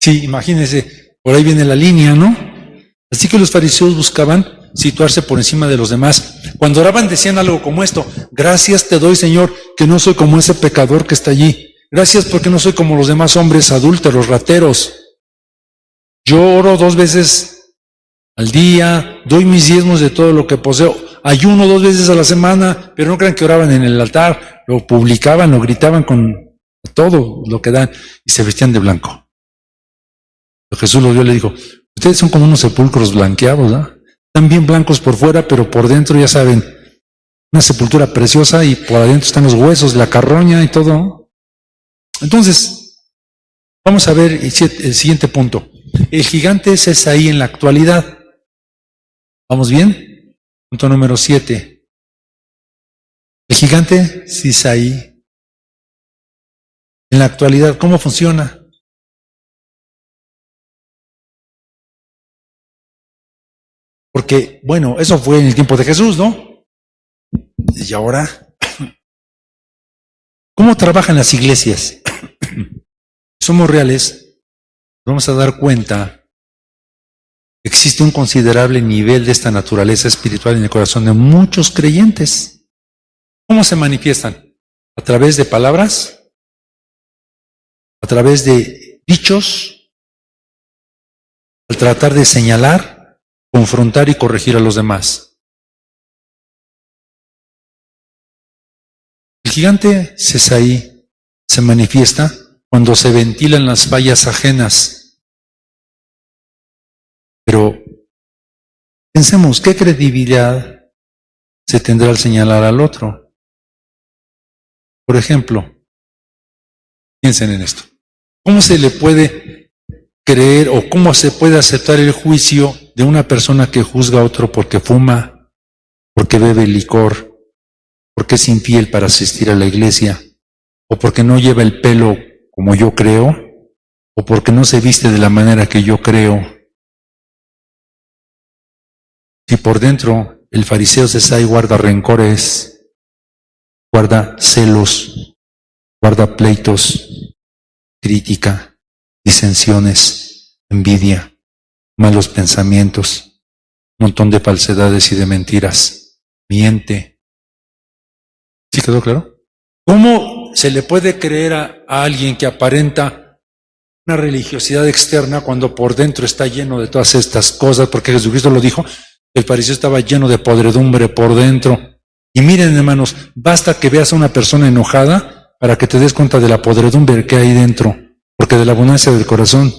sí, imagínense, por ahí viene la línea, ¿no? Así que los fariseos buscaban situarse por encima de los demás. Cuando oraban decían algo como esto: gracias te doy, Señor, que no soy como ese pecador que está allí. Gracias porque no soy como los demás hombres adúlteros, rateros. Yo oro 2 veces al día, doy mis diezmos de todo lo que poseo, ayuno 2 veces a la semana, pero no crean que oraban en el altar, lo publicaban, lo gritaban con todo lo que dan y se vestían de blanco. Jesús lo vio y le dijo: ustedes son como unos sepulcros blanqueados, ¿no? Están bien blancos por fuera, pero por dentro, ya saben, una sepultura preciosa, y por adentro están los huesos, la carroña y todo. Entonces, vamos a ver el siguiente punto. El gigante es Sesaí en la actualidad. ¿Vamos bien? Punto número 7. El gigante Sesaí en la actualidad, ¿cómo funciona? Porque, bueno, eso fue en el tiempo de Jesús, ¿no? Y ahora, ¿cómo trabajan las iglesias? Somos reales, vamos a dar cuenta que existe un considerable nivel de esta naturaleza espiritual en el corazón de muchos creyentes. ¿Cómo se manifiestan? ¿A través de palabras? ¿A través de dichos? ¿Al tratar de señalar, confrontar y corregir a los demás? El gigante Sesaí se manifiesta cuando se ventilan las fallas ajenas. Pero pensemos, ¿qué credibilidad se tendrá al señalar al otro? Por ejemplo, piensen en esto. ¿Cómo se le puede creer o cómo se puede aceptar el juicio de una persona que juzga a otro porque fuma, porque bebe licor, porque es infiel para asistir a la iglesia, o porque no lleva el pelo como yo creo, o porque no se viste de la manera que yo creo? Si por dentro el fariseo Sesaí guarda rencores, guarda celos, guarda pleitos, crítica, disensiones, envidia, malos pensamientos, un montón de falsedades y de mentiras, miente, ¿Sí quedó claro? ¿Cómo se le puede creer a alguien que aparenta una religiosidad externa cuando por dentro está lleno de todas estas cosas? Porque Jesucristo lo dijo, el fariseo estaba lleno de podredumbre por dentro. Y miren, hermanos, basta que veas a una persona enojada para que te des cuenta de la podredumbre que hay dentro, porque de la abundancia del corazón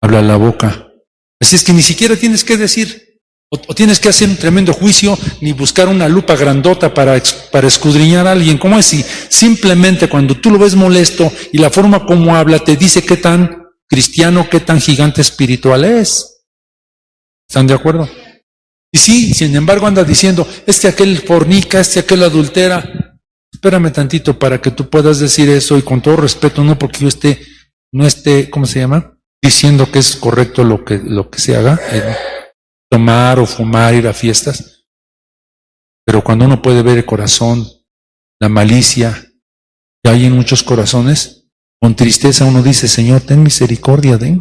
habla la boca. Así es que ni siquiera tienes que decir, o tienes que hacer un tremendo juicio, ni buscar una lupa grandota para escudriñar a alguien. ¿Cómo es? Si simplemente cuando tú lo ves molesto y la forma como habla te dice qué tan cristiano, qué tan gigante espiritual es. ¿Están de acuerdo? Y sí, sin embargo anda diciendo, aquel fornica, aquel adultera. Espérame tantito para que tú puedas decir eso, y con todo respeto, no porque yo no esté, ¿cómo se llama? Diciendo que es correcto lo que se haga, tomar o fumar, ir a fiestas. Pero cuando uno puede ver el corazón, la malicia que hay en muchos corazones, con tristeza uno dice, Señor, ten misericordia de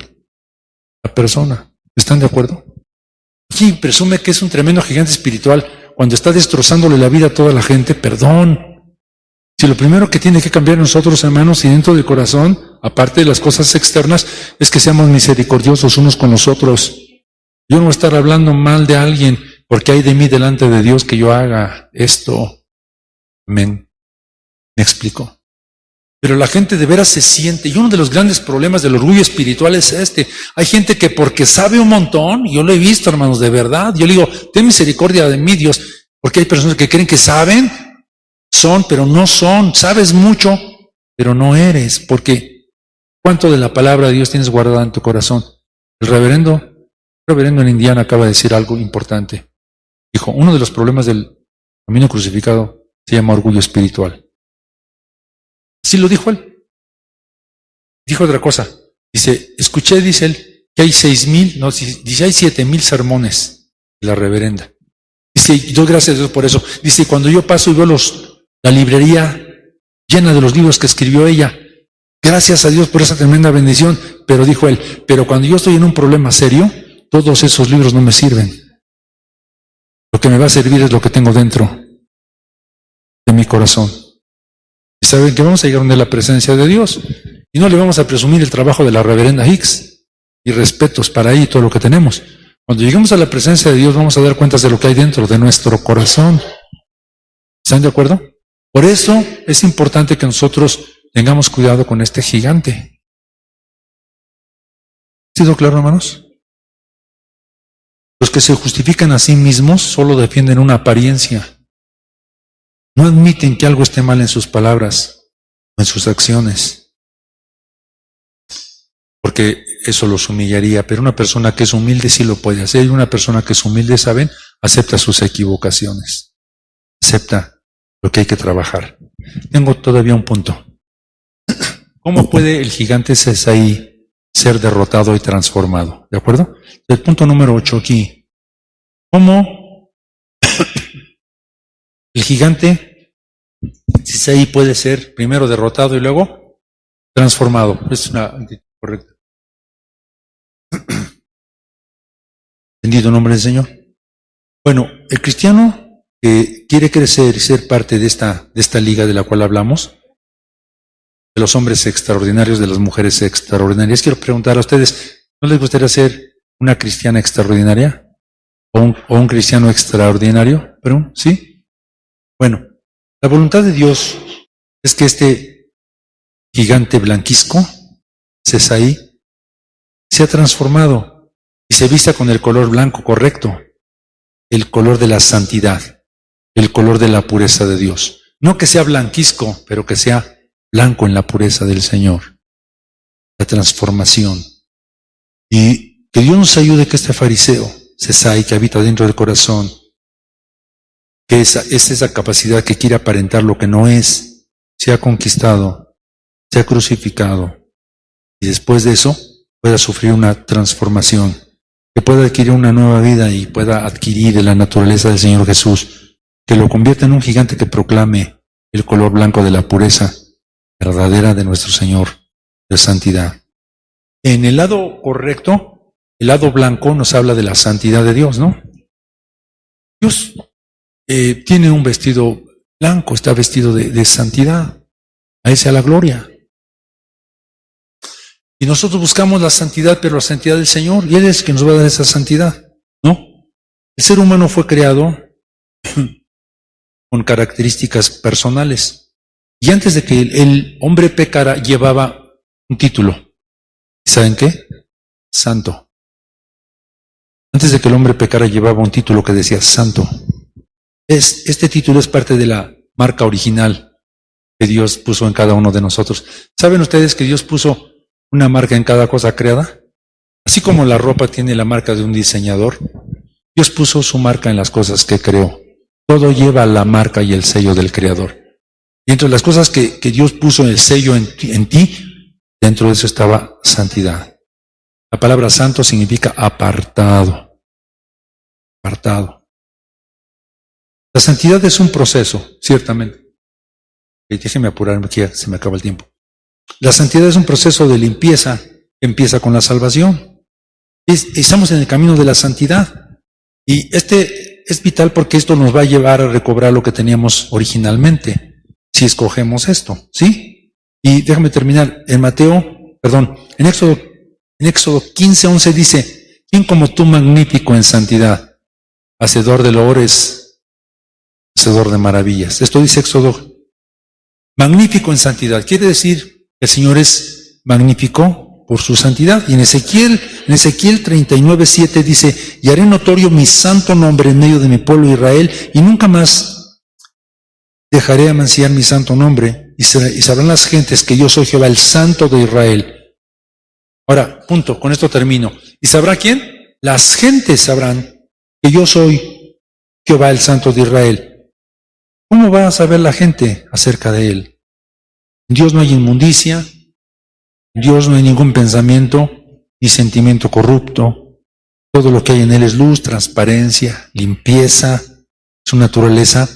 la persona. ¿Están de acuerdo? Sí, presume que es un tremendo gigante espiritual cuando está destrozándole la vida a toda la gente. Perdón. Si lo primero que tiene que cambiar nosotros, hermanos, y dentro del corazón, aparte de las cosas externas, es que seamos misericordiosos unos con los otros. Yo no voy a estar hablando mal de alguien porque hay de mí delante de Dios que yo haga esto. Amén. ¿Me explico? Pero la gente de veras se siente, y uno de los grandes problemas del orgullo espiritual es hay gente que porque sabe un montón, yo lo he visto, hermanos, de verdad, yo le digo, ten misericordia de mí, Dios, porque hay personas que creen que saben, pero no son, sabes mucho, pero no eres, porque ¿cuánto de la palabra de Dios tienes guardada en tu corazón? El reverendo en Indiana acaba de decir algo importante. Dijo, uno de los problemas del camino crucificado se llama orgullo espiritual. Sí lo dijo él. Dijo otra cosa. Dice, escuché, dice él, que hay 6,000, no, dice, hay 7,000 sermones de la reverenda. Dice, y doy gracias a Dios por eso. Dice, cuando yo paso y veo la librería llena de los libros que escribió ella, gracias a Dios por esa tremenda bendición. Pero dijo él, pero cuando yo estoy en un problema serio, todos esos libros no me sirven. Lo que me va a servir es lo que tengo dentro de mi corazón. Y saben que vamos a llegar donde la presencia de Dios. Y no le vamos a presumir el trabajo de la reverenda Hicks. Y respetos para ahí todo lo que tenemos. Cuando lleguemos a la presencia de Dios vamos a dar cuentas de lo que hay dentro de nuestro corazón. ¿Están de acuerdo? Por eso es importante que nosotros tengamos cuidado con este gigante. ¿Ha sido claro, hermanos? Los que se justifican a sí mismos solo defienden una apariencia. No admiten que algo esté mal en sus palabras o en sus acciones, porque eso los humillaría. Pero una persona que es humilde sí lo puede hacer, y una persona que es humilde, ¿saben? Acepta sus equivocaciones, acepta lo que hay que trabajar. Tengo todavía un punto. ¿Cómo puede el gigante Sesaí ser derrotado y transformado? ¿De acuerdo? El punto número 8 aquí. ¿Cómo el gigante Sesaí puede ser primero derrotado y luego transformado? Es una correcta. ¿Entendido en nombre del Señor? Bueno, el cristiano que quiere crecer y ser parte de esta liga de la cual hablamos, de los hombres extraordinarios, de las mujeres extraordinarias, quiero preguntar a ustedes, ¿no les gustaría ser una cristiana extraordinaria? ¿O un cristiano extraordinario? ¿Pero sí? Bueno, la voluntad de Dios es que este gigante blanquizco, Sesaí, sea transformado y se vista con el color blanco correcto, el color de la santidad, el color de la pureza de Dios. No que sea blanquizco, pero que sea blanco en la pureza del Señor. La transformación. Y que Dios nos ayude que este fariseo, Sesaí, que habita dentro del corazón, que es esa capacidad que quiere aparentar lo que no es, sea conquistado, sea crucificado, y después de eso pueda sufrir una transformación, que pueda adquirir una nueva vida y pueda adquirir la naturaleza del Señor Jesús, que lo convierta en un gigante que proclame el color blanco de la pureza verdadera de nuestro Señor, de santidad. En el lado correcto, el lado blanco nos habla de la santidad de Dios, ¿no? Dios tiene un vestido blanco, está vestido de santidad. A Él sea la gloria. Y nosotros buscamos la santidad, pero la santidad del Señor, y Él es quien nos va a dar esa santidad, ¿no? El ser humano fue creado con características personales. Y antes de que el hombre pecara, llevaba un título. ¿Saben qué? Santo. Antes de que el hombre pecara, llevaba un título que decía santo. Este título es parte de la marca original que Dios puso en cada uno de nosotros. ¿Saben ustedes que Dios puso una marca en cada cosa creada? Así como la ropa tiene la marca de un diseñador, Dios puso su marca en las cosas que creó. Todo lleva la marca y el sello del Creador. Y entre las cosas que Dios puso el sello en ti, dentro de eso estaba santidad. La palabra santo significa apartado. Apartado. La santidad es un proceso, ciertamente. Y déjeme apurarme aquí, se me acaba el tiempo. La santidad es un proceso de limpieza que empieza con la salvación. Estamos en el camino de la santidad. Y es vital porque esto nos va a llevar a recobrar lo que teníamos originalmente, si escogemos esto, ¿sí? Y déjame terminar. En Éxodo 15:11 dice, ¿quién como tú magnífico en santidad, hacedor de loores, hacedor de maravillas? Esto dice Éxodo, magnífico en santidad. Quiere decir que el Señor es magnífico por su santidad. Y en Ezequiel 39:7 dice, y haré notorio mi santo nombre en medio de mi pueblo Israel, y nunca más dejaré amanciar mi santo nombre, y sabrán las gentes que yo soy Jehová, el santo de Israel. Ahora, punto, con esto termino. ¿Y sabrá quién? Las gentes sabrán que yo soy Jehová, el santo de Israel. ¿Cómo va a saber la gente acerca de Él? En Dios no hay inmundicia, en Dios no hay ningún pensamiento ni sentimiento corrupto. Todo lo que hay en Él es luz, transparencia, limpieza. Su naturaleza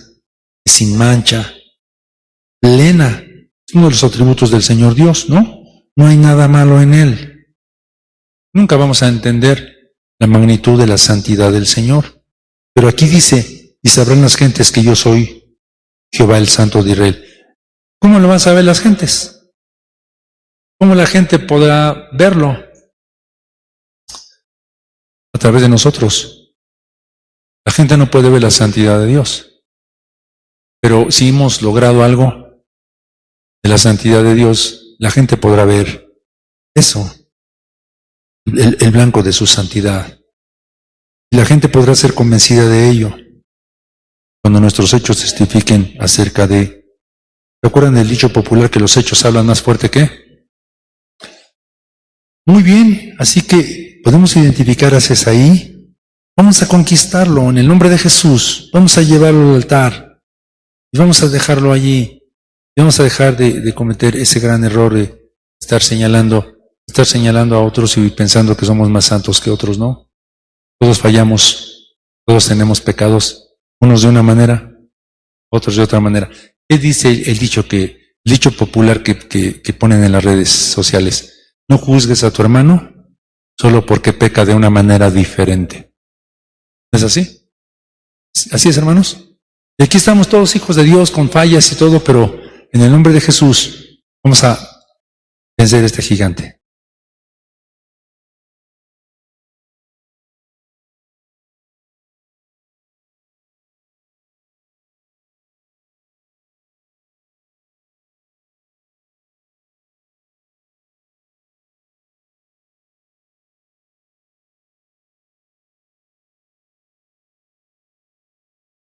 es sin mancha, plena. Es uno de los atributos del Señor Dios, ¿no? No hay nada malo en Él. Nunca vamos a entender la magnitud de la santidad del Señor. Pero aquí dice, y sabrán las gentes que yo soy Jehová, el santo de Israel. ¿Cómo lo van a saber las gentes? ¿Cómo la gente podrá verlo? A través de nosotros. La gente no puede ver la santidad de Dios. Pero si hemos logrado algo de la santidad de Dios, la gente podrá ver eso, el blanco de su santidad. Y la gente podrá ser convencida de ello cuando nuestros hechos testifiquen acerca de... ¿Recuerdan el dicho popular que los hechos hablan más fuerte que? Muy bien, así que podemos identificar a Cesaí. Vamos a conquistarlo en el nombre de Jesús. Vamos a llevarlo al altar y vamos a dejarlo allí. Y vamos a dejar de cometer ese gran error de estar señalando a otros y pensando que somos más santos que otros, ¿no? Todos fallamos, todos tenemos pecados, unos de una manera, otros de otra manera. ¿Qué dice el dicho popular que ponen en las redes sociales? No juzgues a tu hermano solo porque peca de una manera diferente. ¿No es así? ¿Así es, hermanos? Y aquí estamos todos hijos de Dios con fallas y todo, pero en el nombre de Jesús vamos a vencer este gigante.